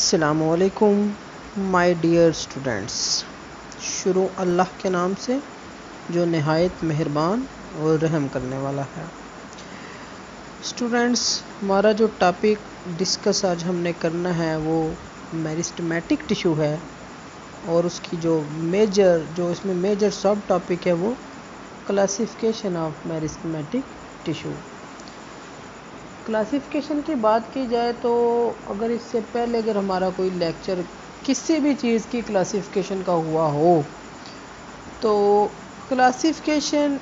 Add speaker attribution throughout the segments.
Speaker 1: अस्सलामुअलैकुम my dear students. शुरू अल्लाह के नाम से जो नहायत मेहरबान और रहम करने वाला है। स्टूडेंट्स, हमारा जो टॉपिक डिस्कस आज हमने करना है वो मेरिस्टेमेटिक टिश्यू है और उसकी जो इसमें मेजर सब टॉपिक है वो classification of meristematic tissue. Classification की बात की जाए तो अगर इससे पहले अगर हमारा कोई लेक्चर किसी भी चीज़ की क्लासिफिकेशन का हुआ हो तो क्लासिफिकेशन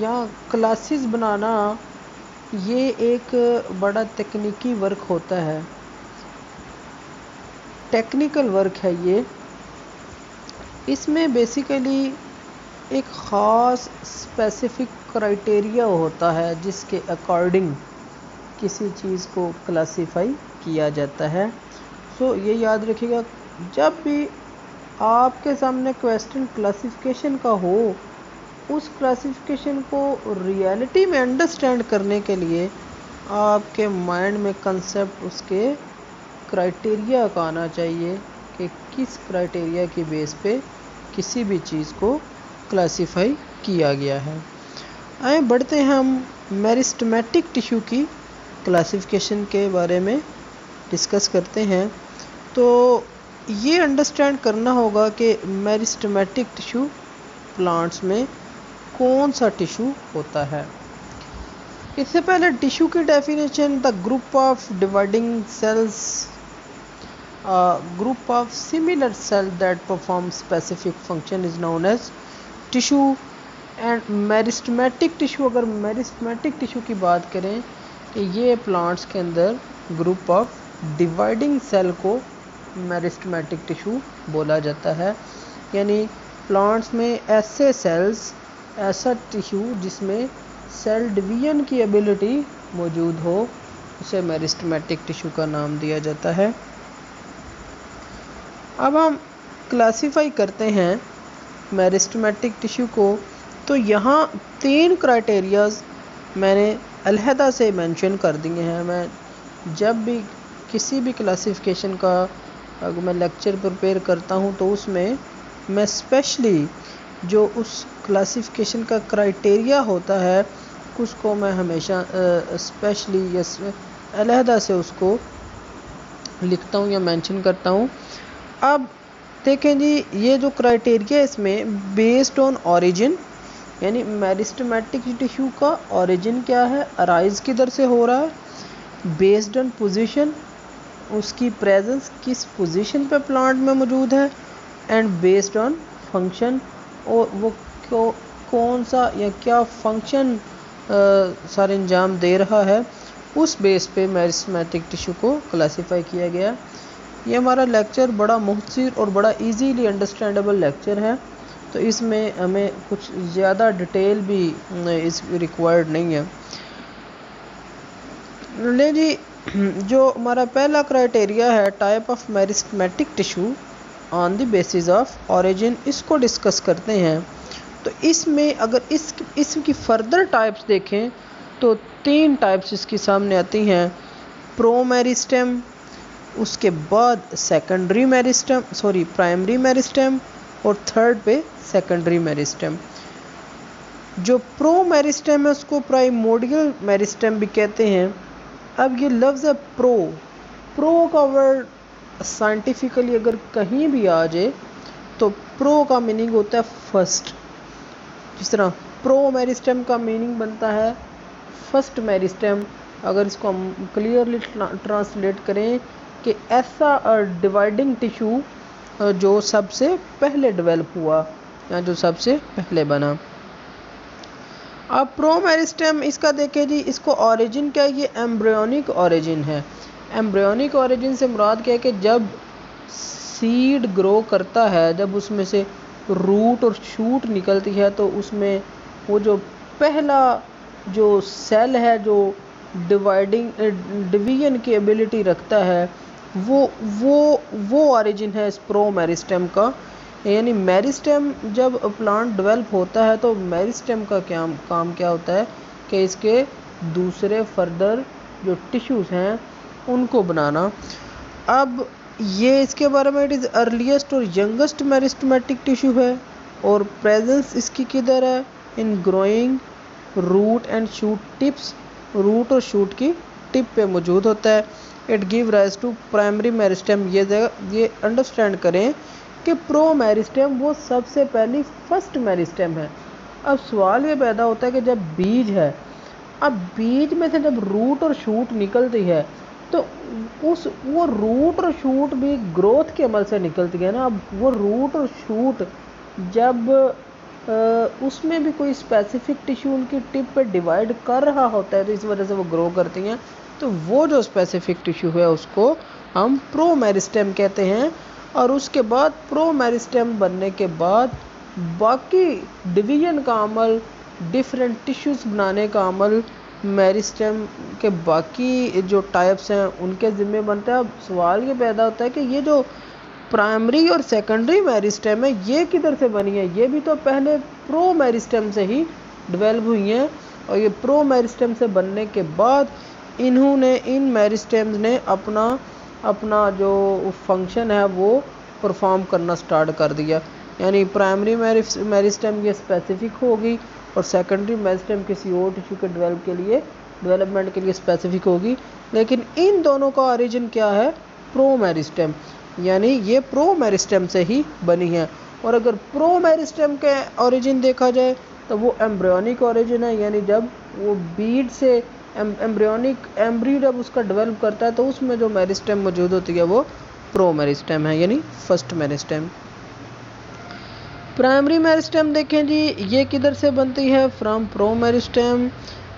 Speaker 1: या क्लासेस बनाना ये एक बड़ा तकनीकी वर्क होता है, टेक्निकल वर्क है ये। इसमें बेसिकली एक ख़ास स्पेसिफिक क्राइटेरिया होता है जिसके अकॉर्डिंग किसी चीज़ को क्लासिफाई किया जाता है। सो ये याद रखिएगा, जब भी आपके सामने क्वेश्चन क्लासिफिकेशन का हो, उस क्लासिफिकेशन को रियलिटी में अंडरस्टैंड करने के लिए आपके माइंड में कंसेप्ट उसके क्राइटेरिया का आना चाहिए कि किस क्राइटेरिया की बेस पे किसी भी चीज़ को क्लासिफाई किया गया है। आइए बढ़ते हैं हम मेरिस्टेमेटिक टिश्यू की क्लासिफिकेशन के बारे में डिस्कस करते हैं। तो ये अंडरस्टैंड करना होगा कि मेरिस्टेमेटिक टिश्यू प्लांट्स में कौन सा टिश्यू होता है। इससे पहले टिश्यू की definition, the group of dividing cells, group of similar cell that perform specific function is known as tissue. And meristematic tissue, अगर मेरिस्टेमेटिक टिश्यू की बात करें कि ये प्लांट्स के अंदर ग्रुप ऑफ डिवाइडिंग सेल को मेरिस्टेमेटिक टिश्यू बोला जाता है। यानी प्लांट्स में ऐसे सेल्स, ऐसा टिश्यू जिसमें सेल डिवीजन की एबिलिटी मौजूद हो, उसे मेरिस्टेमेटिक टिश्यू का नाम दिया जाता है। अब हम क्लासिफाई करते हैं मेरिस्टेमेटिक टिश्यू को। तो यहाँ 3 क्राइटेरियाज मैंने अलहदा से मेंशन कर दिए हैं। मैं जब भी किसी भी क्लासिफिकेशन का अगर मैं लेक्चर प्रिपेयर करता हूँ तो उसमें मैं स्पेशली जो उस क्लासिफिकेशन का क्राइटेरिया होता है उसको मैं हमेशा स्पेशली या अलहदा से उसको लिखता हूँ या मेंशन करता हूँ। अब देखें जी, ये जो क्राइटेरिया इसमें बेस्ड ऑन ओरिजिन, यानी मेरिस्टेमेटिक टिश्यू का ओरिजिन क्या है, अराइज किधर से हो रहा है, बेस्ड ऑन पोजीशन, उसकी प्रेजेंस किस पोजीशन पे प्लांट में मौजूद है, एंड बेस्ड ऑन फंक्शन, और वो कौन सा या क्या फंक्शन सारे अंजाम दे रहा है, उस बेस पे मेरिस्टेमेटिक टिश्यू को क्लासीफाई किया गया। ये हमारा लेक्चर बड़ा मुख्तसर और बड़ा इजीली अंडरस्टैंडेबल लेक्चर है, तो इसमें हमें कुछ ज़्यादा डिटेल भी इस रिक्वायर्ड नहीं है। ले जी, जो हमारा पहला क्राइटेरिया है type of meristematic tissue on the basis of origin, इसको डिस्कस करते हैं। तो इसमें अगर इसकी फर्दर टाइप्स देखें तो 3 टाइप्स इसकी सामने आती हैं। प्रो मेरिस्टेम, उसके बाद सेकेंडरी मेरिस्टेम, प्राइमरी मेरिस्टेम, और थर्ड पे सेकेंडरी मेरिस्टेम। जो प्रो मेरिस्टेम है उसको प्राइमोडियल मेरिस्टेम भी कहते हैं। अब ये लफ्ज़ है प्रो का वर्ड साइंटिफिकली अगर कहीं भी आ जाए तो प्रो का मीनिंग होता है फर्स्ट। जिस तरह प्रो मेरिस्टेम का मीनिंग बनता है फर्स्ट मेरिस्टेम। अगर इसको हम क्लियरली ट्रांसलेट करें कि ऐसा डिवाइडिंग टिश्यू जो सबसे पहले डेवलप हुआ या जो सबसे पहले बना। अब प्रो मेरिस्टेम इसका देखें जी, इसको ओरिजिन क्या है, ये एम्ब्रियोनिक ओरिजिन है। एम्ब्रियोनिक ओरिजिन से मुराद क्या है कि जब सीड ग्रो करता है, जब उसमें से रूट और शूट निकलती है, तो उसमें वो जो पहला जो सेल है जो डिवीजन की एबिलिटी रखता है, वो ओरिजिन है इस प्रो मेरिस्टेम का। यानी मेरिस्टेम जब प्लांट डेवलप होता है तो मेरिस्टेम का काम क्या होता है कि इसके दूसरे फर्दर जो टिश्यूज़ हैं उनको बनाना। अब ये इसके बारे में, इट इज़ अर्लीस्ट और यंगेस्ट मेरिस्टेमेटिक टिश्यू है, और प्रेजेंस इसकी किधर है, in growing root and shoot tips, root और शूट की टिप पे मौजूद होता है। It give rise to primary meristem, ये अंडरस्टैंड करें कि प्रो मेरिस्टेम वो सबसे पहली फर्स्ट मेरिस्टेम है। अब सवाल ये पैदा होता है कि जब बीज है, अब बीज में से जब रूट और शूट निकलती है तो वो रूट और शूट भी ग्रोथ के अमल से निकलती है ना। अब वो रूट और शूट जब उसमें भी कोई स्पेसिफिक टिश्यू उनकी टिप पे डिवाइड कर रहा होता है तो इस वजह से वो ग्रो करती हैं, तो वो जो स्पेसिफिक टिश्यू है उसको हम प्रो मेरिस्टेम कहते हैं। और उसके बाद प्रो मेरिस्टेम बनने के बाद बाकी डिवीजन का अमल, डिफरेंट टिश्यूज़ बनाने का अमल मेरिस्टेम के बाकी जो टाइप्स हैं उनके ज़िम्मे बनता है। अब सवाल ये पैदा होता है कि ये जो प्राइमरी और सेकेंडरी मेरिस्टेम है ये किधर से बनी है, ये भी तो पहले प्रो मेरिस्टेम से ही डेवलप हुई हैं, और ये प्रो मेरिस्टेम से बनने के बाद इन्होंने, इन मेरिस्टेम्स ने अपना जो फंक्शन है वो परफॉर्म करना स्टार्ट कर दिया। यानी प्राइमरी मेरिस्टेम ये स्पेसिफिक होगी और सेकेंडरी मेरिस्टेम किसी और टिश्यू के डेवलपमेंट के लिए स्पेसिफिक होगी, लेकिन इन दोनों का ओरिजिन क्या है, प्रो मेरिस्टेम, यानी ये प्रो मेरिस्टेम से ही बनी है। और अगर प्रो मेरिस्टेम के ओरिजिन देखा जाए तो वो एम्ब्रियोनिक ओरिजिन है, यानी जब वो बीड से एम्ब्रियो जब उसका डेवलप करता है तो उसमें जो मेरिस्टेम मौजूद होती है वो प्रो मेरिस्टेम है, यानी फर्स्ट मेरिस्टेम। प्राइमरी मेरिस्टेम देखें जी, ये किधर से बनती है, from promeristem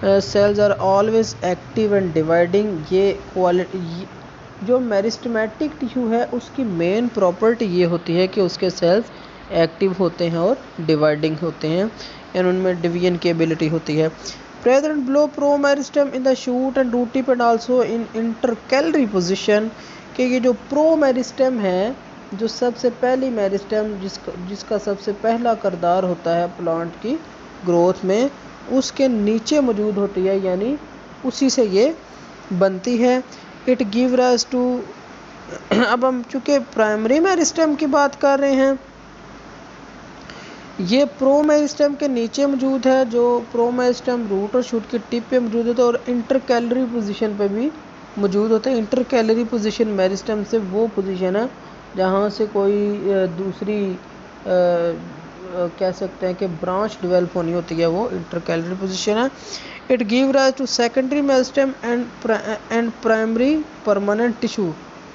Speaker 1: cells are always active and dividing. ये क्वालिटी, जो मेरिस्टेमेटिक टिश्यू है उसकी मेन प्रॉपर्टी ये होती है कि उसके सेल्स एक्टिव होते हैं और डिवाइडिंग होते हैं, यानी उनमें डिवीजन की एबिलिटी होती है। Present below promeristem in the shoot and root tip and also in intercalary position, कि ये जो प्रो मेरिस्टेम है, जो सबसे पहली मेरिस्टेम जिसका सबसे पहला किरदार होता है प्लांट की ग्रोथ में, उसके नीचे मौजूद होती है, यानी उसी से ये बनती है। इट गिव राइज टू, अब हम चूँकि प्राइमरी मेरिस्टेम की बात कर रहे हैं, ये प्रो मेरिस्टेम के नीचे मौजूद है, जो प्रो मेरिस्टेम रूट और शूट की टिप पे मौजूद होता है और इंटरकैलरी पोजीशन पे भी मौजूद होते हैं। इंटरकैलरी पोजीशन मेरिस्टेम से वो पोजीशन है जहाँ से कोई दूसरी कह सकते हैं कि ब्रांच डेवलप होनी होती है, वो इंटरकैलरी पोजीशन है। It give rise to secondary meristem and primary permanent tissue.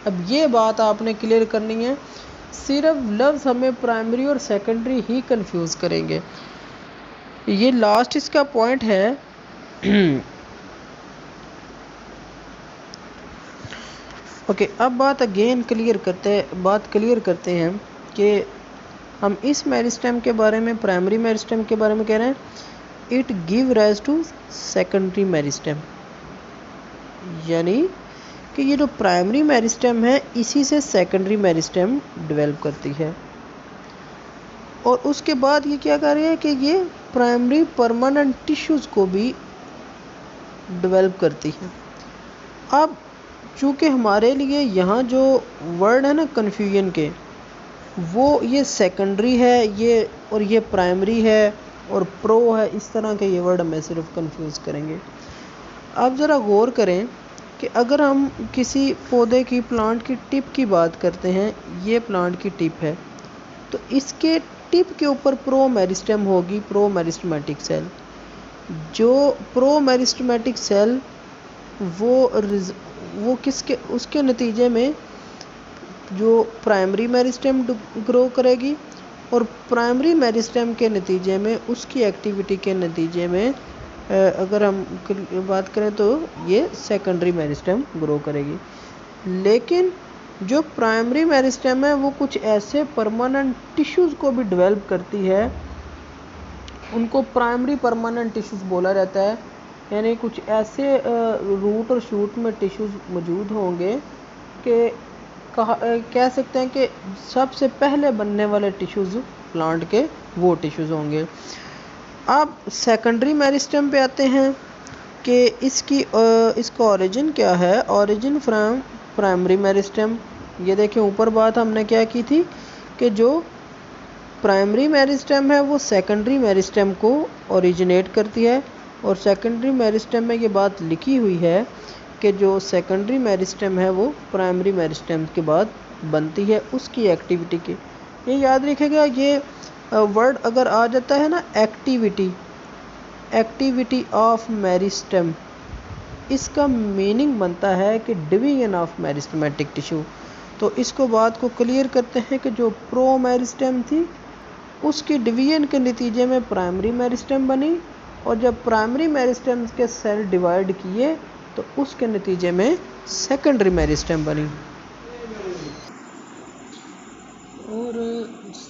Speaker 1: अब ये बात आपने क्लियर करनी है, सिर्फ लफ्ज़ हमें प्राइमरी और सेकेंडरी ही कंफ्यूज करेंगे, ये लास्ट इसका पॉइंट है। ओके, अब बात क्लियर करते हैं कि हम इस मेरिस्टेम के बारे में, प्राइमरी मेरिस्टेम के बारे में कह रहे हैं। It give rise to secondary meristem, यानी कि ये जो प्राइमरी मेरिस्टेम है इसी से सेकेंडरी मेरिस्टेम डेवलप करती है, और उसके बाद ये क्या कर रही है कि ये प्राइमरी परमानेंट टिश्यूज़ को भी डेवलप करती है। अब चूँकि हमारे लिए यहाँ जो वर्ड है ना कन्फ्यूजन के, वो ये सेकेंडरी है ये, और ये प्राइमरी है और प्रो है, इस तरह के ये वर्ड हमें सिर्फ कंफ्यूज करेंगे। अब ज़रा गौर करें कि अगर हम किसी पौधे की, प्लांट की टिप की बात करते हैं, ये प्लांट की टिप है, तो इसके टिप के ऊपर प्रो मेरिस्टेम होगी, प्रो मेरिस्टेमेटिक सेल। जो प्रो मेरिस्टेमेटिक सेल वो किसके, उसके नतीजे में जो प्राइमरी मेरिस्टेम ग्रो करेगी, और प्राइमरी मेरिस्टेम के नतीजे में, उसकी एक्टिविटी के नतीजे में अगर हम बात करें तो ये सेकेंडरी मेरिस्टेम ग्रो करेगी। लेकिन जो प्राइमरी मेरिस्टेम है वो कुछ ऐसे परमानेंट टिश्यूज़ को भी डेवलप करती है, उनको प्राइमरी परमानेंट टिश्यूज़ बोला जाता है, यानी कुछ ऐसे रूट और शूट में टिश्यूज़ मौजूद होंगे कि कह सकते हैं कि सबसे पहले बनने वाले टिश्यूज़ प्लांट के वो टिश्यूज़ होंगे। अब सेकेंडरी मेरिस्टेम पे आते हैं कि इसका ओरिजिन क्या है। ओरिजिन फ्रॉम प्राइमरी मेरिस्टेम, ये देखें ऊपर बात हमने क्या की थी कि जो प्राइमरी मेरिस्टेम है वो सेकेंडरी मेरिस्टेम को ओरिजिनेट करती है, और सेकेंडरी मेरिस्टेम में ये बात लिखी हुई है कि जो सेकेंडरी मेरिस्टेम है वो प्राइमरी मेरिस्टेम के बाद बनती है उसकी एक्टिविटी के। ये याद रखिएगा, ये वर्ड अगर आ जाता है ना एक्टिविटी, एक्टिविटी ऑफ मेरिस्टेम, इसका मीनिंग बनता है कि डिवीजन ऑफ मेरिस्टेमेटिक टिश्यू। तो इसको बात को क्लियर करते हैं कि जो प्रो मेरिस्टेम थी उसकी डिवीजन के नतीजे में प्राइमरी मेरिस्टेम बनी, और जब प्राइमरी मेरिस्टेम के सेल डिवाइड किए तो उसके नतीजे में सेकेंडरी मेरिस्टेम बनी। और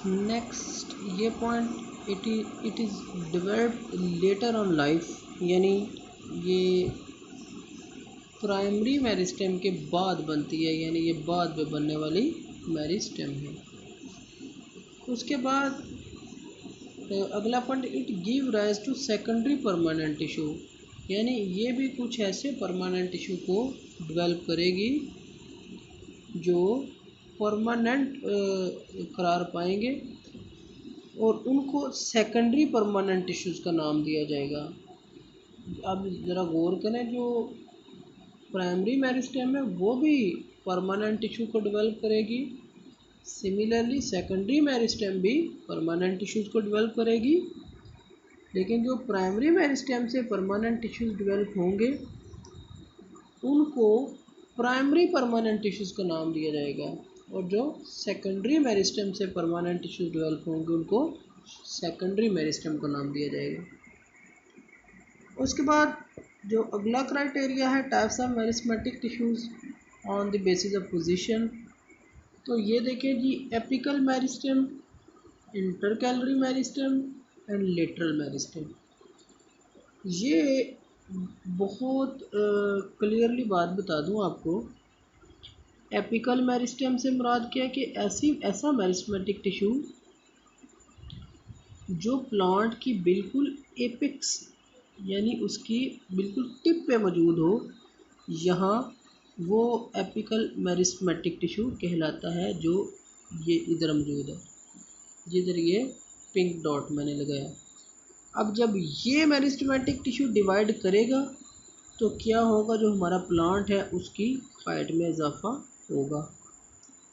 Speaker 1: नेक्स्ट ये point, it is developed later on life, यानी ये प्राइमरी मेरिस्टेम के बाद बनती है, यानी ये बाद में बनने वाली मेरिस्टेम है। उसके बाद अगला point, it give rise to secondary permanent tissue, यानी ये भी कुछ ऐसे परमानेंट टिश्यू को डेवलप करेगी जो परमानेंट करार पाएंगे, और उनको सेकेंडरी परमानेंट टिश्यूज़ का नाम दिया जाएगा। अब ज़रा गौर करें, जो प्राइमरी मेरिस्टेम है वो भी परमानेंट टिश्यू को डेवलप करेगी, सिमिलरली सेकेंडरी मेरिस्टेम भी परमानेंट टिश्यूज़ को डेवलप करेगी, लेकिन जो प्राइमरी मेरिस्टेम से परमानेंट टिश्यूज़ डेवलप होंगे उनको प्राइमरी परमानेंट टिश्यूज़ का नाम दिया जाएगा, और जो सेकेंडरी मेरिस्टेम से परमानेंट टिश्यूज़ डेवलप होंगे उनको सेकेंडरी मेरिस्टेम का नाम दिया जाएगा। उसके बाद जो अगला क्राइटेरिया है types of meristematic tissues on the basis of position, तो ये देखें जी, apical meristem, intercalary meristem and lateral meristem. ये बहुत क्लियरली बात बता दूं आपको, एपिकल मेरिस्टेम से मुराद क्या है कि ऐसा मेरिस्टेमेटिक टिश्यू जो प्लांट की बिल्कुल एपिक्स यानी उसकी बिल्कुल टिप पे मौजूद हो, यहाँ वो एपिकल मेरिस्टेमेटिक टिश्यू कहलाता है, जो ये इधर मौजूद है, जिधर ये पिंक डॉट मैंने लगाया। अब जब ये मेरिस्टेमेटिक टिश्यू डिवाइड करेगा तो क्या होगा, जो हमारा प्लांट है उसकी हाइट में इजाफा होगा,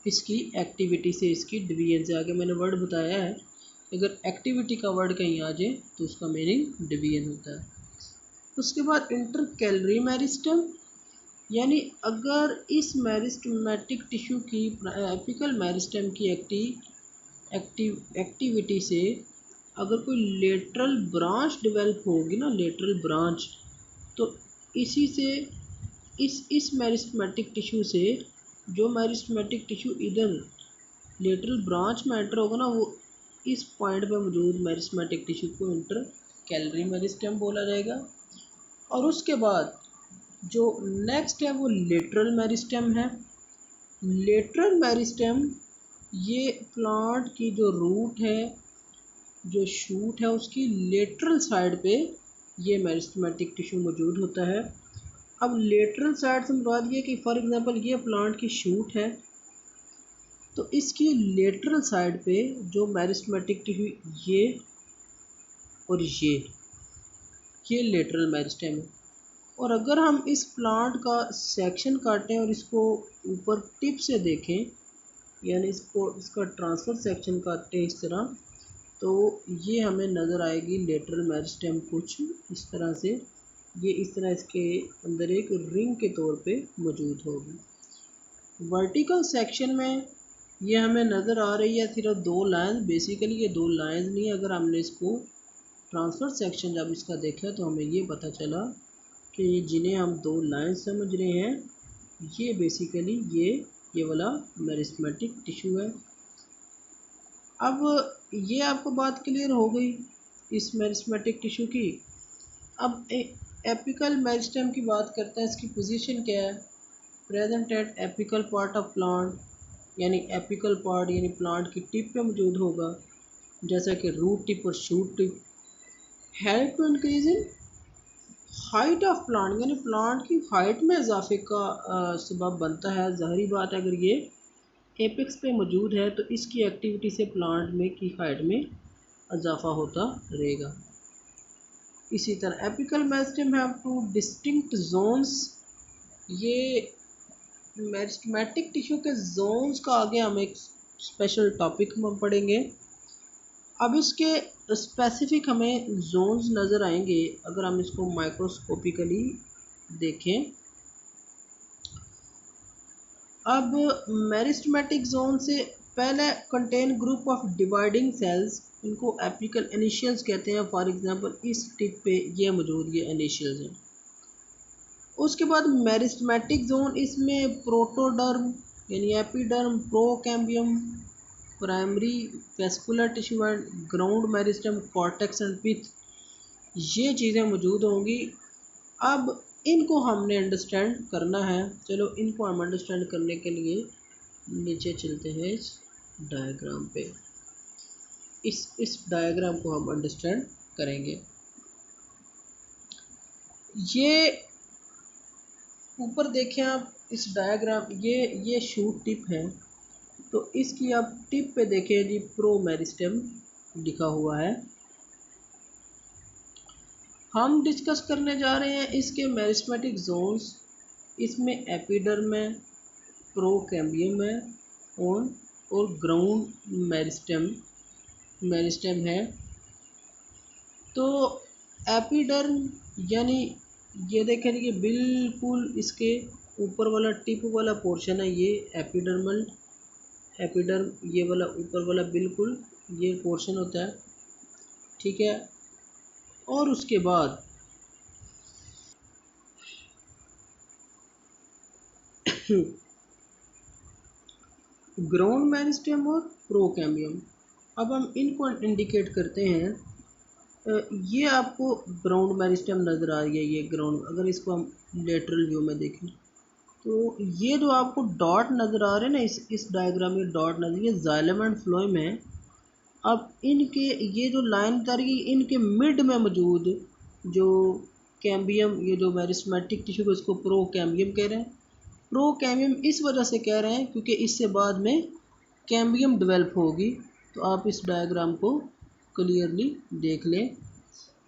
Speaker 1: इसकी एक्टिविटी से, इसकी डिवीजन से। आगे मैंने वर्ड बताया है, अगर एक्टिविटी का वर्ड कहीं आ जाए तो उसका मीनिंग डिवीजन होता है। उसके बाद इंटरकैलरी मेरिस्टेम, यानी अगर इस मेरिस्टेमेटिक टिश्यू की एपिकल मेरिस्टेम की एक्टिविटी से अगर कोई लेटरल ब्रांच डेवलप होगी ना, लेटरल ब्रांच, तो इसी से इस मेरिस्टेमेटिक टिश्यू से जो मेरिस्टेमेटिक टिश्यू इधर लेटरल ब्रांच में एंटर होगा ना, वो इस पॉइंट पे मौजूद मेरिस्टेमेटिक टिश्यू को इंटरकैलरी मेरिस्टेम बोला जाएगा। और उसके बाद जो नेक्स्ट है वो लेटरल मेरिस्टेम है। लेटरल मेरिस्टेम ये प्लांट की जो रूट है, जो शूट है, उसकी लेटरल साइड पे ये मेरिस्टेमेटिक टिश्यू मौजूद होता है। अब लेटरल साइड से मुराद ये कि फॉर एग्जांपल ये प्लांट की शूट है, तो इसकी लेटरल साइड पे जो मेरिस्टेमेटिक टिश्यू ये और ये लेटरल मेरिस्टेम है। और अगर हम इस प्लांट का सेक्शन काटें और इसको ऊपर टिप से देखें, यानी इसका ट्रांसफर सेक्शन काटें इस तरह, तो ये हमें नज़र आएगी लेटरल मेरिस्टेम कुछ इस तरह से, ये इस तरह इसके अंदर एक रिंग के तौर पे मौजूद होगी। वर्टिकल सेक्शन में ये हमें नज़र आ रही है सिर्फ दो लाइन, बेसिकली ये दो लाइन नहीं, अगर हमने इसको ट्रांसफर सेक्शन जब इसका देखा तो हमें ये पता चला कि जिन्हें हम दो लाइन समझ रहे हैं, ये बेसिकली ये वाला मेरिस्टेमेटिक टिश्यू है। अब ये आपको बात क्लियर हो गई इस मेरिस्टेमेटिक टिश्यू की। अब एपिकल मेरिस्टेम की बात करते हैं, इसकी पोजीशन क्या है। Present at apical part of plant, यानी एपिकल पार्ट यानी प्लांट की टिप पे मौजूद होगा, जैसा कि रूट टिप और shoot tip. Help to increase in height of plant, यानी प्लांट की हाइट में इजाफे का सबब बनता है। ज़ाहिरी बात है, अगर ये एपेक्स पे मौजूद है तो इसकी एक्टिविटी से प्लांट में की हाइट में इजाफा होता रहेगा। इसी तरह apical meristem have two distinct zones. ये मेरिस्टेमेटिक टिश्यू के जोन्स का आगे हम एक स्पेशल टॉपिक में पढ़ेंगे। अब इसके स्पेसिफिक हमें जोन्स नज़र आएंगे अगर हम इसको माइक्रोस्कोपिकली देखें। अब मेरिस्टेमेटिक जोन से पहले contain group of dividing sales, इनको एपिकल इनिशियल्स कहते हैं। फॉर एग्जांपल इस टिप पे ये मौजूद ये इनिशियल्स हैं। उसके बाद मेरिस्टेमेटिक जोन, इसमें प्रोटोडर्म यानी epiderm, procambium, primary vascular tissue and ground meristem, cortex and pith, ये चीज़ें मौजूद होंगी। अब इनको हमने अंडरस्टैंड करना है। चलो इनको हम अंडरस्टैंड करने के लिए नीचे चलते हैं इस डायग्राम पे। इस डायग्राम को हम अंडरस्टैंड करेंगे। ये ऊपर देखें आप इस डायग्राम, ये शूट टिप है तो इसकी आप टिप पे देखें जी प्रोमेरिस्टेम लिखा हुआ है। हम डिस्कस करने जा रहे हैं इसके मेरिस्टेमेटिक जोन्स। इसमें एपिडर्म है, प्रोकैम्बियम है और ग्राउंड मेरिस्टेम है। तो एपिडर्म यानी ये देखें कि बिल्कुल इसके ऊपर वाला टिप वाला पोर्शन है, ये एपिडर्म, ये वाला ऊपर वाला बिल्कुल ये पोर्शन होता है, ठीक है। और उसके बाद ग्राउंड मेरिस्टेम और प्रोकैम्बियम, अब हम इनको इंडिकेट करते हैं। ये आपको ग्राउंड मेरिस्टेम नज़र आ रही है, ये ग्राउंड, अगर इसको हम लेटरल व्यू में देखें तो ये जो आपको डॉट नज़र आ रहे हैं ना, इस डायग्राम में डॉट नज़र, ये जाइलम एंड फ्लोएम है। अब इनके ये जो लाइन बता रही है इनके मिड में मौजूद जो कैम्बियम, ये जो मेरिस्टेमेटिक टिश्यू को इसको प्रोकैम्बियम कह रहे हैं। प्रोकैम्बियम इस वजह से कह रहे हैं क्योंकि इससे बाद में कैम्बियम डेवलप होगी। तो आप इस डायग्राम को क्लियरली देख लें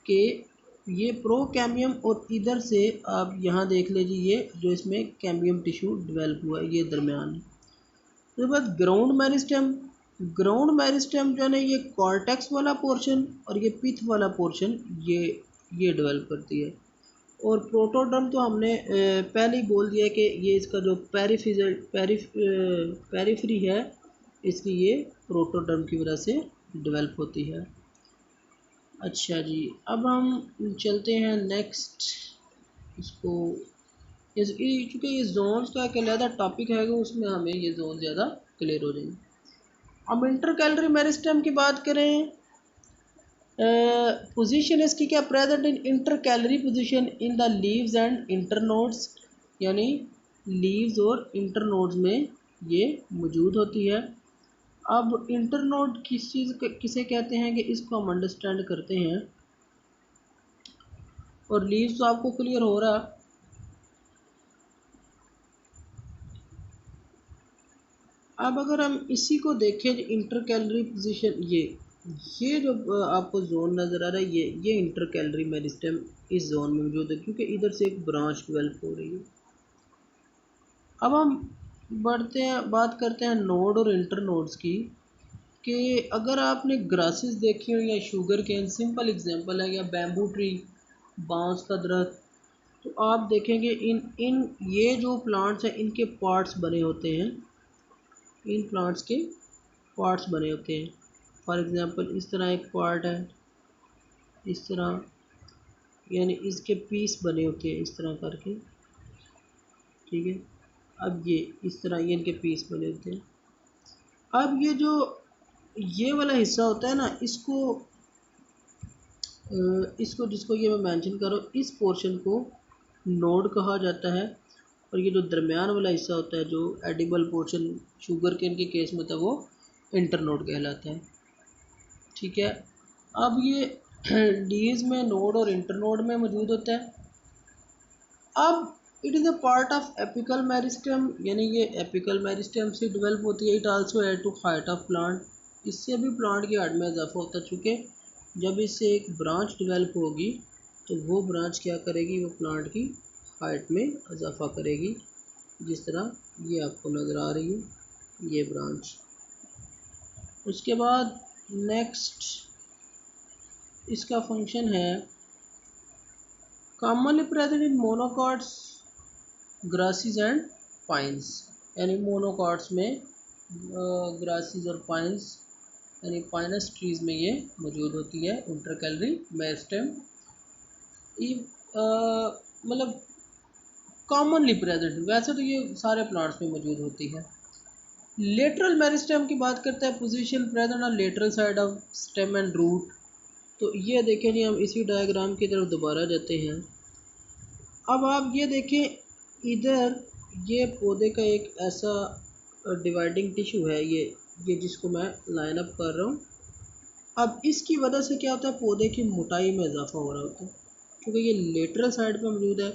Speaker 1: कि ये प्रोकैम्बियम और इधर से आप यहाँ देख लीजिए ये जो इसमें कैम्बियम टिश्यू डेवलप हुआ है, ये दरमियान है। उसके बाद ग्राउंड मेरिस्टेम जो है ना, ये कॉर्टेक्स वाला पोर्शन और ये पिथ वाला पोर्शन ये डेवलप करती है। और प्रोटोडर्म तो हमने पहले ही बोल दिया कि ये इसका जो पेरिफेरी है इसकी, ये प्रोटोडर्म की वजह से डेवलप होती है। अच्छा जी, अब हम चलते हैं नेक्स्ट इसको, चूँकि ये जोन्स का एक अलग टॉपिक है उसमें हमें ये जोन ज़्यादा क्लियर हो जाएंगे। अब इंटरकैलरी मेरिस्टेम की बात करें, पोजीशन इसकी क्या, present in intercalary position in the leaves and internodes, यानी लीव्स और इंटरनोड्स में ये मौजूद होती है। अब इंटरनोड किस चीज़ किसे कहते हैं कि इसको हम अंडरस्टैंड करते हैं। और लीव्स तो आपको क्लियर हो रहा। अब अगर हम इसी को देखें इंटरकैलरी पोजीशन, ये जो आपको जोन नज़र आ रहा है ये इंटरकैलरी मेरिस्टेम इस जोन में मौजूद है क्योंकि इधर से एक ब्रांच डेवलप हो रही है। अब हम बढ़ते हैं, बात करते हैं नोड और इंटर नोड्स की, कि अगर आपने ग्रासेस देखी हो या शुगर केन, सिंपल एग्जांपल है, या बैम्बू ट्री, बांस का दरख्त, तो आप देखेंगे इन ये जो प्लांट्स हैं इनके पार्ट्स बने होते हैं, इन प्लांट्स के पार्ट्स बने होते हैं। फॉर एग्जांपल इस तरह एक पार्ट है, इस तरह, यानी इसके पीस बने होते हैं इस तरह करके, ठीक है। अब ये इस तरह ये इनके पीस बने होते हैं। अब ये जो ये वाला हिस्सा होता है ना, इसको जिसको ये मैं मेंशन कर रहा हूँ, इस पोर्शन को नोड कहा जाता है। और ये जो दरमियान वाला हिस्सा होता है जो एडिबल पोर्शन शुगर केन के केस में था, वो इंटरनोड कहलाता है, ठीक है। अब ये लीव्स में नोड और इंटरनोड में मौजूद होता है। अब it is a part of apical meristem, यानी ये एपिकल मेरिस्टेम से डेवलप होती है। It also add to height of plant, इससे भी प्लांट की हाइट में इजाफा होता है। चूँकि जब इससे एक ब्रांच डेवलप होगी तो वो ब्रांच क्या करेगी, वो प्लांट की हाइट में इजाफा करेगी। जिस तरह ये आपको नज़र आ रही है ये ब्रांच। उसके बाद नेक्स्ट इसका फंक्शन है commonly present in monocots, grasses and pines, यानी मोनोकॉट्स में ग्रासेस और पाइन्स यानी पाइनस ट्रीज में ये मौजूद होती है। इंटरकैलरी मेरिस्टेम मतलब कॉमनली प्रेजेंट, वैसे तो ये सारे प्लांट्स में मौजूद होती है। लेटरल मेरिस्टेम की बात करते हैं, position present on lateral side of stem and root. तो ये देखें जी, हम इसी डायग्राम की तरफ दोबारा जाते हैं। अब आप ये देखें, इधर ये पौधे का एक ऐसा डिवाइडिंग टिश्यू है, ये जिसको मैं लाइन अप कर रहा हूँ। अब इसकी वजह से क्या होता है, पौधे की मोटाई में इजाफा हो रहा होता है, क्योंकि ये लेटरल साइड पे मौजूद है।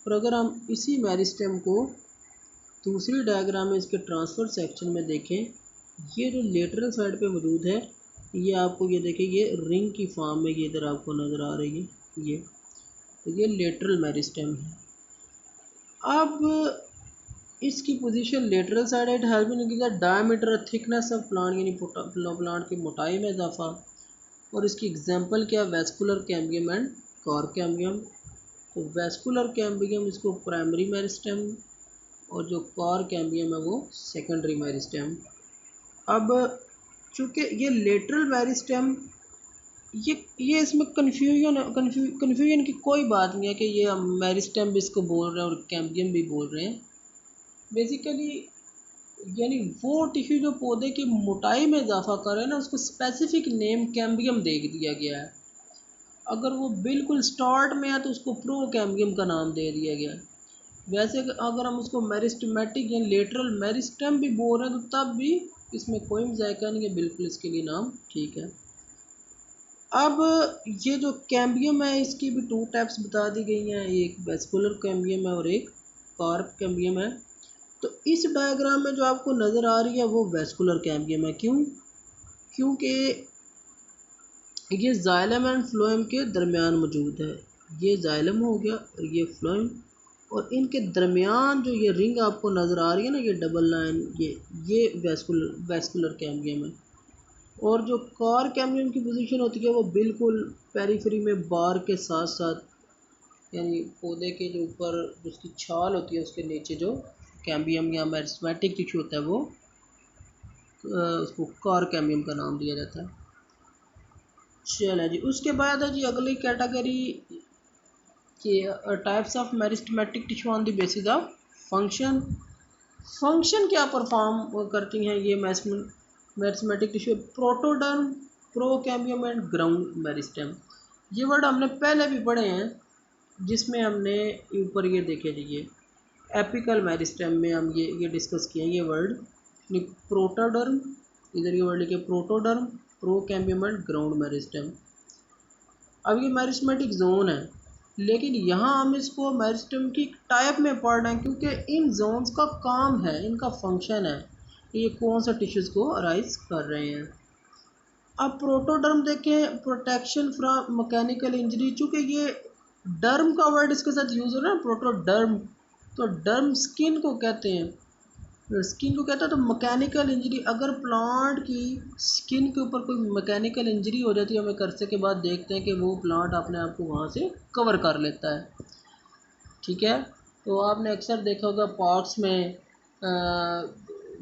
Speaker 1: और अगर हम इसी मेरिस्टेम को दूसरी डायग्राम में इसके ट्रांसफर सेक्शन में देखें, ये जो लेटरल साइड पे मौजूद है, ये आपको ये देखें, ये रिंग की फॉर्म में ये इधर आपको नज़र आ रही है। ये लेटरल मेरिस्टेम है। अब इसकी position lateral side, it has been increase the diameter thickness of plant, यानी प्लांट की मोटाई में इजाफा। और इसकी एग्जांपल क्या, vascular cambium and cork cambium. तो वेस्कुलर कैम्बियम इसको प्राइमरी मेरिस्टेम और जो कॉर कैम्बियम है वो सेकेंडरी मेरिस्टेम। अब चूँकि ये लेटरल मेरिस्टेम, ये इसमें कन्फ्यूजन की कोई बात नहीं है कि ये हम मेरिस्टेम भी इसको बोल रहे हैं और कैम्बियम भी बोल रहे हैं। बेसिकली यानी वो टिश्यू जो पौधे की मोटाई में इजाफा कर रहे हैं ना, उसको स्पेसिफिक नेम कैम्बियम दे दिया गया है। अगर वो बिल्कुल स्टार्ट में है तो उसको प्रो कैम्बियम का नाम दे दिया गया है। वैसे अगर हम उसको मेरिस्टेमेटिक या लेटरल मेरिस्टेम भी बोल रहे हैं तो तब भी इसमें कोई जायका नहीं है, बिल्कुल इसके लिए नाम ठीक है। अब ये जो कैम्बियम है इसकी भी टू टाइप्स बता दी गई हैं, एक वेस्कुलर कैम्बियम है और एक कार्प कैम्बियम है। तो इस डायग्राम में जो आपको नज़र आ रही है वो वेस्कुलर कैम्बियम है। क्यों? क्योंकि ये जाइलम एंड फ्लोएम के दरमियान मौजूद है। ये जाइलम हो गया और ये फ्लोएम, और इनके दरमियान जो ये रिंग आपको नज़र आ रही है ना, ये डबल लाइन, ये वेस्कुलर कैम्बियम है। और जो कॉर कैम्बियम की पोजीशन होती है वो बिल्कुल पेरिफेरी में बार के साथ साथ, यानी पौधे के जो ऊपर उसकी छाल होती है उसके नीचे जो कैम्बियम या मेरिस्टेमेटिक टिश्यू होता है वो उसको कॉर कैम्बियम का नाम दिया जाता है। चलिए जी, उसके बाद है जी अगली कैटेगरी कि types of meristematic tissue on the basis of function. Function क्या परफॉर्म करती हैं ये meristematic tissue, protoderm, procambium and ground meristem. ये वर्ड हमने पहले भी पढ़े हैं, जिसमें हमने ऊपर ये देखे लीजिए एपिकल मेरिस्टेम में हम ये डिस्कस किए ये वर्ड। प्रोटोडर्म, इधर ये वर्ड लिखे protoderm, procambium and ground meristem. अब ये मेरिस्टेमेटिक जोन है, लेकिन यहाँ हम इसको मेरिस्टेम की टाइप में पढ़ रहे हैं क्योंकि इन जोन्स का काम है, इनका फंक्शन है कि ये कौन सा टिश्यूज़ को अराइज कर रहे हैं। अब प्रोटोडर्म देखें, प्रोटेक्शन फ्रॉम मैकेनिकल इंजरी। चूँकि ये डर्म का वर्ड इसके साथ यूज़ हो रहा है प्रोटोडर्म, तो डर्म स्किन को कहते हैं, स्किन को कहता है। तो मैकेनिकल इंजरी, अगर प्लांट की स्किन के ऊपर कोई मैकेनिकल इंजरी हो जाती है, हमें कर्से के बाद देखते हैं कि वो प्लांट अपने आप को वहाँ से कवर कर लेता है। ठीक है, तो आपने अक्सर देखा होगा पार्क्स में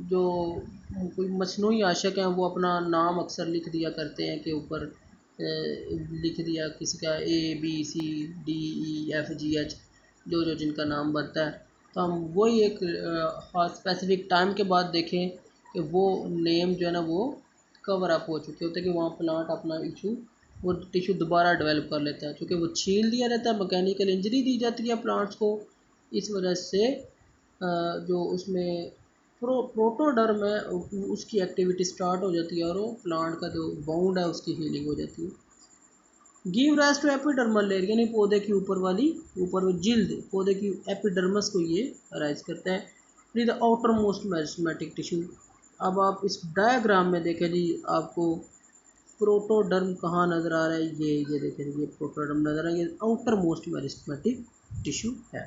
Speaker 1: जो कोई मसनूई आशिक हैं वो अपना नाम अक्सर लिख दिया करते हैं कि ऊपर लिख दिया किसी का ABCDEFGH, जो जिनका नाम बनता है। तो हम वही एक स्पेसिफिक टाइम के बाद देखें कि वो नेम जो है ना वो कवर अप हो चुके होते हैं, कि वहाँ प्लांट अपना वो टिश्यू दोबारा डेवलप कर लेता है। क्योंकि वो छील दिया रहता है, मैकेनिकल इंजरी दी जाती है प्लांट्स को, इस वजह से जो उसमें प्रोटोडर्म है उसकी एक्टिविटी स्टार्ट हो जाती है और वो प्लांट का जो बाउंड है उसकी हीलिंग हो जाती है। Give rise to epidermal layer, यानी पौधे की ऊपर जिल्द पौधे की एपिडर्मस को ये राइज करता है। फिर the outer most meristematic tissue. अब आप इस डायग्राम में देखें जी, आपको प्रोटोडर्म कहाँ नज़र आ रहा है, ये देखें, ये प्रोटोडर्म नज़र आ रहा है, ये आउटर मोस्ट मेरिस्टेमेटिक टिश्यू है।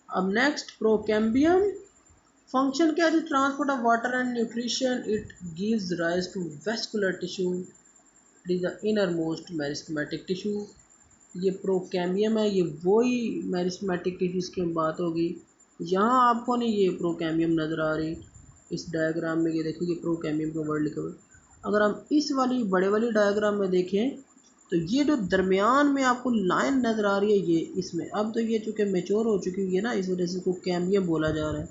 Speaker 1: अब नेक्स्ट प्रोकैम्बियम, फंक्शन क्या है? Transport of water and nutrition, it gives rise to vascular tissue, it is the innermost meristematic tissue. ये प्रोकैम्बियम है, ये वही मेरिस्टेमेटिक टिश्यूज की बात होगी। यहाँ आपको नहीं ये प्रोकैम्बियम नज़र आ रही इस डायग्राम में, ये देखिए ये प्रोकैम्बियम का वर्ड लिखा हुआ है। अगर हम इस वाली बड़े वाली डायग्राम में देखें तो ये जो दरमियान में आपको लाइन नज़र आ रही है, ये इसमें अब तो ये चूँकि मेच्योर हो चुकी हुई है ना, इस वजह से इसको कैम्बियम बोला जा रहा है।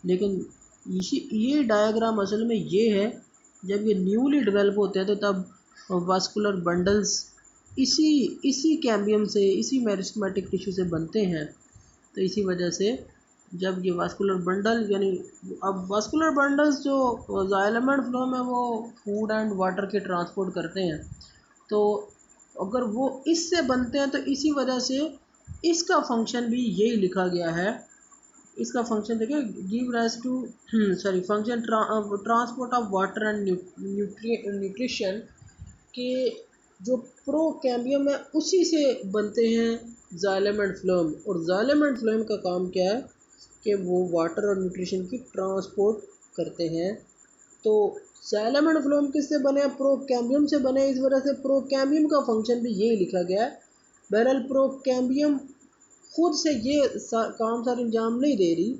Speaker 1: लेकिन ये डायग्राम असल में ये है, जब ये न्यूली डेवलप होते हैं तो तब वास्कुलर बंडल्स इसी कैम्बियम से, इसी मेरिस्टेमेटिक टिश्यू से बनते हैं। तो इसी वजह से जब ये वास्कुलर बंडल, यानी अब वास्कुलर बंडल्स जो जाइलम एंड फ्लोएम है वो फूड एंड वाटर के ट्रांसपोर्ट करते हैं, तो अगर वो इससे बनते हैं तो इसी वजह से इसका फंक्शन भी यही लिखा गया है। इसका फंक्शन देखिए, give rise to function transport of water and nutrition के जो प्रोकैम्बियम है उसी से बनते हैं जाइलम एंड फ्लोएम। और जाइलम एंड फ्लोएम का काम क्या है कि वो वाटर और न्यूट्रिशन की ट्रांसपोर्ट करते हैं। तो जाइलम एंड फ्लोएम किससे बने हैं? प्रोकैम्बियम से बने। इस वजह से प्रोकैम्बियम का फंक्शन भी यही लिखा गया है। बहरहाल प्रोकैम्बियम खुद से ये काम सार अंजाम नहीं दे रही,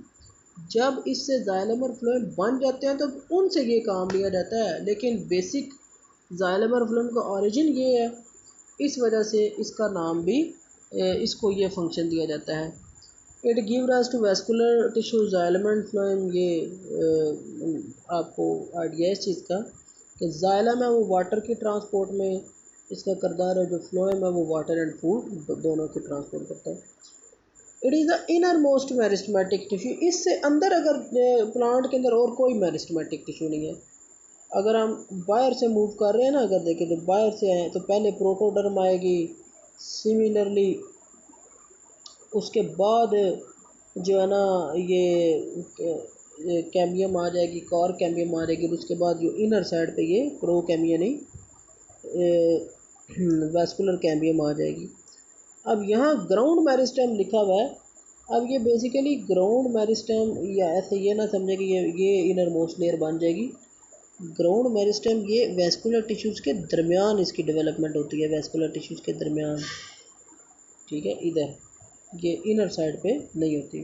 Speaker 1: जब इससे जाइलम और फ्लोएम बन जाते हैं तो उनसे ये काम लिया जाता है। लेकिन बेसिक जाइलम और फ्लोएम का ओरिजिन ये है, इस वजह से इसका नाम भी इसको ये फंक्शन दिया जाता है। It give rise to vascular tissue xylem and phloem. ये आपको आइडिया है इस चीज़ का कि जाइलम है वो वाटर की ट्रांसपोर्ट में इसका किरदार है, जो फ्लोएम है वो वाटर एंड फूड दोनों की ट्रांसपोर्ट करता है। It is the innermost meristematic tissue. इससे अंदर अगर प्लांट के अंदर और कोई मेरिस्टेमेटिक टिश्यू नहीं है। अगर हम बाहर से मूव कर रहे हैं ना, अगर देखें तो बाहर से आए तो पहले प्रोटोडर्म आएगी, सिमिलरली उसके बाद जो है ना ये कैम्बियम आ जाएगी, कॉर कैम्बियम आ जाएगी। उसके बाद जो इनर साइड पे ये प्रो कैम्बियम नहीं वेस्कुलर कैम्बियम आ जाएगी। अब यहाँ ग्राउंड मेरिस्टेम लिखा हुआ है। अब ये बेसिकली ग्राउंड मेरिस्टेम, या ऐसे ये ना समझे कि ये इनर मोस्ट लेयर बन जाएगी। ग्राउंड मेरिस्टेम ये वेस्कुलर टिश्यूज़ के दरमियान इसकी डेवलपमेंट होती है, वेस्कुलर टिश्यूज़ के दरमियान, ठीक है, इधर, ये इनर साइड पे नहीं होती।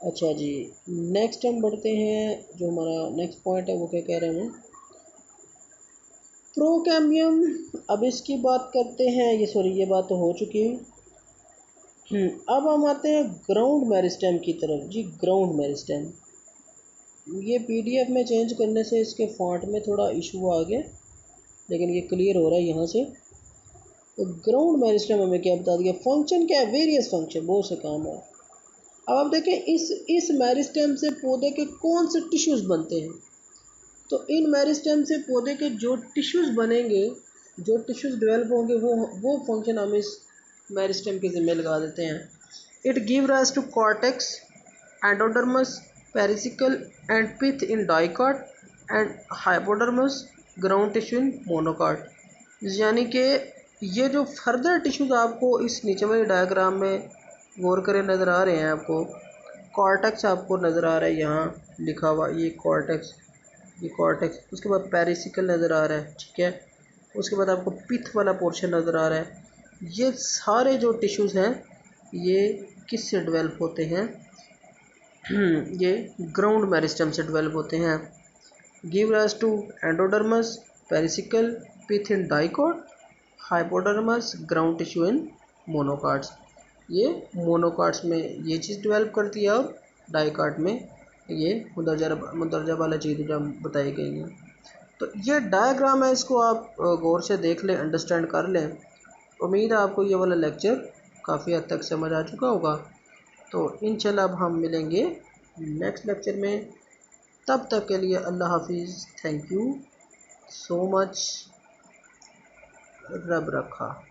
Speaker 1: अच्छा जी, नेक्स्ट हम बढ़ते हैं, जो हमारा नेक्स्ट पॉइंट है वो क्या कह रहे हैं, प्रोकैम्बियम। अब इसकी बात करते हैं, ये बात तो हो चुकी है। अब हम आते हैं ग्राउंड मेरिस्टेम की तरफ जी। ग्राउंड मेरिस्टेम ये पीडीएफ में चेंज करने से इसके फॉन्ट में थोड़ा इशू आ गया, लेकिन ये क्लियर हो रहा है यहाँ से। तो ग्राउंड मेरिस्टेम हमें क्या बता दिया, फंक्शन क्या है, वेरियस फंक्शन, बहुत से काम है। अब आप देखें इस मेरिस्टेम से पौधे के कौन से टिश्यूज़ बनते हैं। तो इन मेरिस्टेम से पौधे के जो टिश्यूज़ बनेंगे, जो टिश्यूज़ डेवलप होंगे, वो फंक्शन हम इस मेरिस्टेम के ज़िम्मे लगा देते हैं। It give rise to cortex, endodermis, pericycle and pith in dicot and hypodermis, ground tissue in monocot. यानी कि ये जो फर्दर टिश्यूज़ आपको इस नीचे वाले डायग्राम में गौर करें नज़र आ रहे हैं, आपको कॉर्टेक्स आपको नज़र आ रहा है, यहाँ लिखा हुआ ये कॉर्टेक्स, ये कॉर्टेक्स। उसके बाद पेरिसिकल नज़र आ रहा है, ठीक है। उसके बाद आपको पिथ वाला पोर्शन नज़र आ रहा है। ये सारे जो टिश्यूज़ हैं ये किससे डेवलप होते हैं? ये ग्राउंड मेरिस्टेम से डेवलप होते हैं। Give rise to endodermis, pericycle, pith in dicot, hypodermis, ground tissue in monocots. ये मोनोकॉट्स में ये चीज़ डेवलप करती है और डाइकॉट में ये मुंदरजा वाला चीज़ जो बताई गई है। तो ये डायग्राम है, इसको आप गौर से देख लें, अंडरस्टैंड कर लें। उम्मीद है आपको ये वाला लेक्चर काफ़ी हद तक समझ आ चुका होगा। तो इंशाल्लाह अब हम मिलेंगे नेक्स्ट लेक्चर में। तब तक के लिए अल्लाह हाफिज़। Thank you so much. रब रखा।